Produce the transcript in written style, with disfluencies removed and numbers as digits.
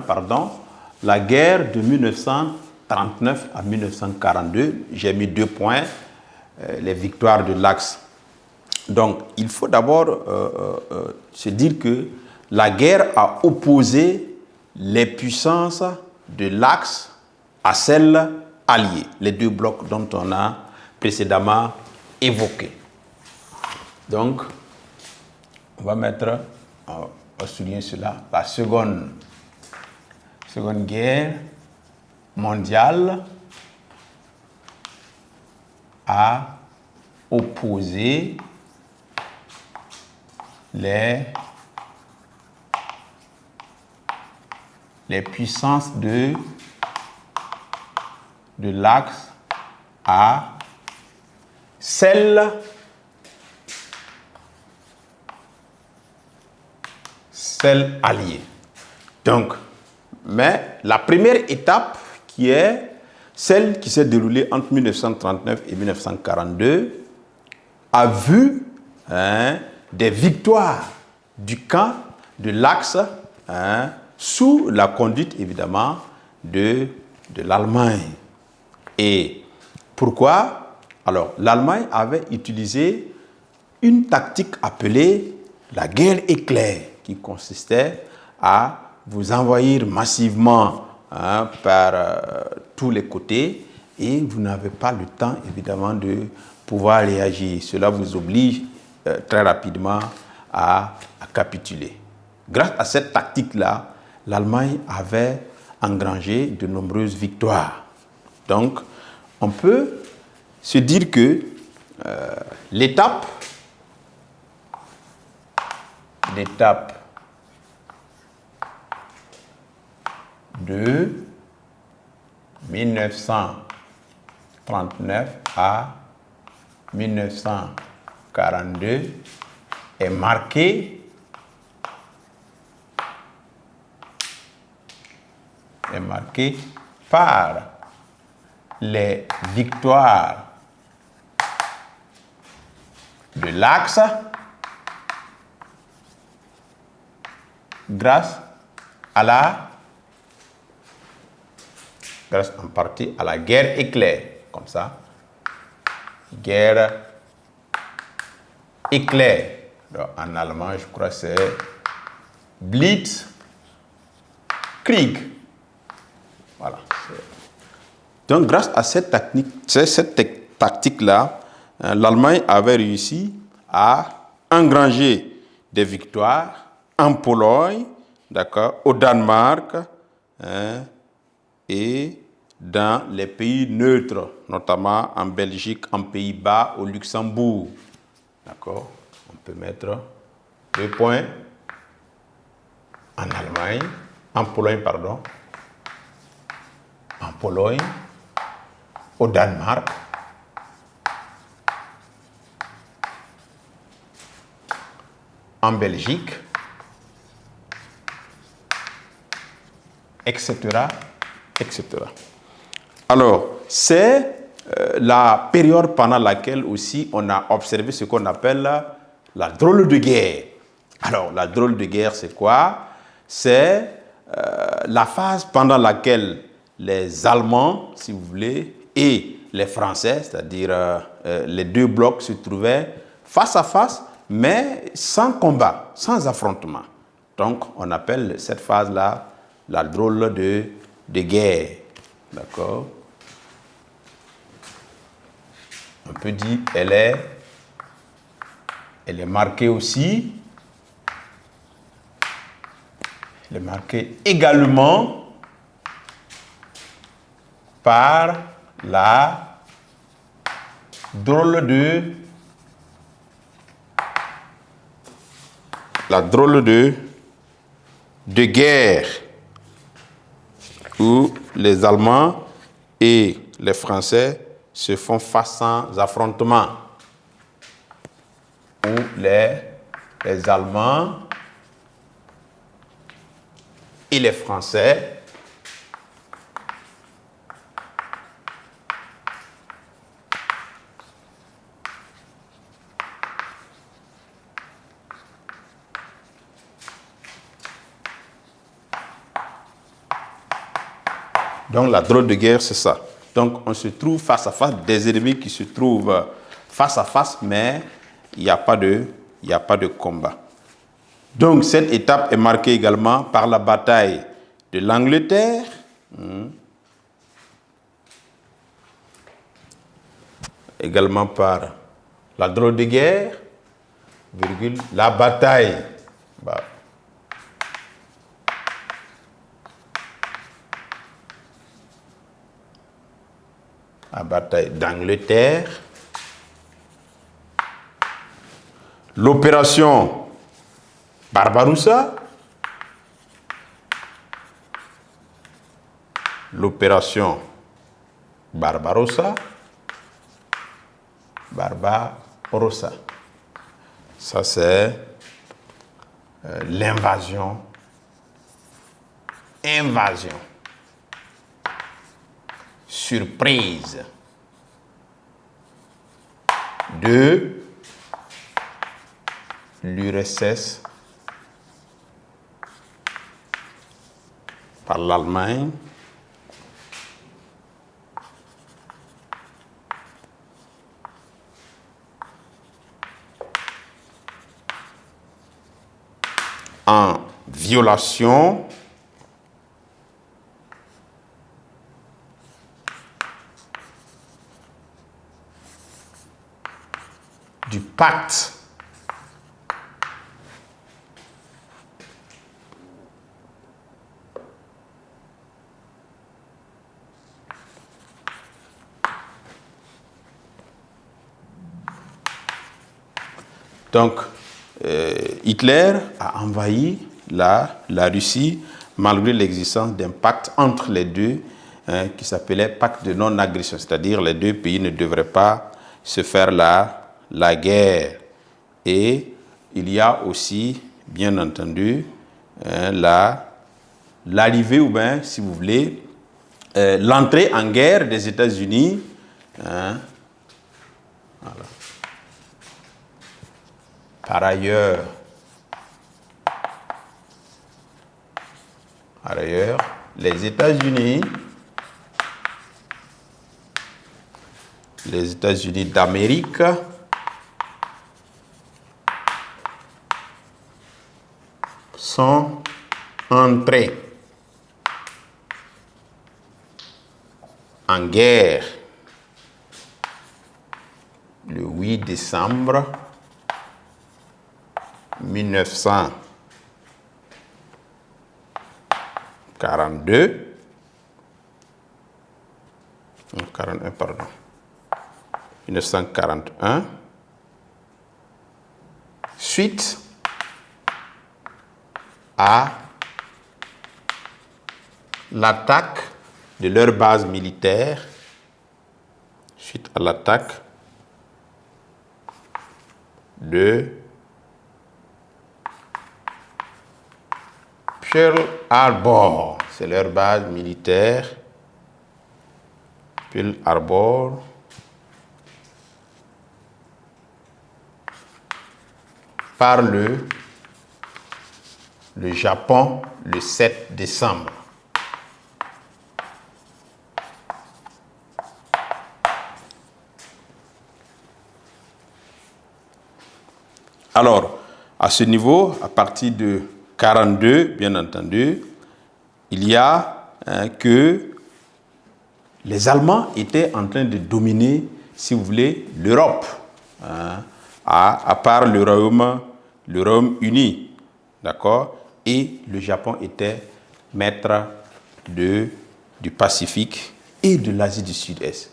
pardon, la guerre de 1939 à 1942. J'ai mis 2 points, les victoires de l'Axe. Donc, il faut d'abord se dire que la guerre a opposé les puissances de l'Axe à celles alliées, les 2 blocs dont on a précédemment évoqué. Donc, on va souligner cela. La seconde guerre mondiale a opposé les puissances de l'Axe à celles alliées. Donc, mais la première étape qui est celle qui s'est déroulée entre 1939 et 1942 a vu des victoires du camp de l'Axe sous la conduite évidemment de l'Allemagne. Et pourquoi? Alors, l'Allemagne avait utilisé une tactique appelée la guerre éclair, qui consistait à vous envahir massivement par tous les côtés et vous n'avez pas le temps évidemment de pouvoir réagir. Cela vous oblige très rapidement à capituler. Grâce à cette tactique-là, l'Allemagne avait engrangé de nombreuses victoires. Donc, on peut se dire que l'étape de 1939 à 1942 est marquée par les victoires de l'Axe grâce en partie à la guerre éclair, comme ça. Guerre éclair. Donc, en allemand, je crois que c'est Blitzkrieg. Voilà. Donc, grâce à cette tactique-là, l'Allemagne avait réussi à engranger des victoires en Pologne, d'accord, au Danemark, et dans les pays neutres, notamment en Belgique, en Pays-Bas, au Luxembourg. D'accord? On peut mettre 2 points en Allemagne, en Pologne, au Danemark, en Belgique, etc., etc. Alors, c'est la période pendant laquelle aussi on a observé ce qu'on appelle la drôle de guerre. Alors, la drôle de guerre, c'est quoi? C'est la phase pendant laquelle les Allemands, si vous voulez, et les Français, c'est-à-dire les 2 blocs, se trouvaient face à face, mais sans combat, sans affrontement. Donc, on appelle cette phase-là la drôle de guerre. D'accord? On peut dire elle est marquée aussi. Elle est marquée également par la drôle de guerre où les Allemands et les Français se font face sans affrontement, où les Allemands et les Français Donc la drôle de guerre, c'est ça. Donc on se trouve face à face, des ennemis qui se trouvent face à face, mais il n'y a pas de combat. Donc cette étape est marquée également par la bataille de l'Angleterre, également par la drôle de guerre, virgule, la bataille. La bataille d'Angleterre, l'opération Barbarossa, l'opération Barbarossa, ça c'est l'invasion, invasion, surprise de l'URSS par l'Allemagne en violation du pacte donc Hitler a envahi la Russie malgré l'existence d'un pacte entre les deux qui s'appelait pacte de non-agression, c'est-à-dire les deux pays ne devraient pas se faire la guerre. Et il y a aussi, bien entendu, l'arrivée ou bien, si vous voulez, l'entrée en guerre des États-Unis. Voilà. Par ailleurs, les États-Unis d'Amérique sont entrés en guerre le 8 décembre 1941, suite à l'attaque de leur base militaire, de Pearl Harbor, c'est leur base militaire, Pearl Harbor, par le Japon le 7 décembre. Alors, à ce niveau, à partir de 1942, bien entendu, il y a que les Allemands étaient en train de dominer, si vous voulez, l'Europe, à part le Royaume-Uni, d'accord? Et le Japon était maître du Pacifique et de l'Asie du Sud-Est.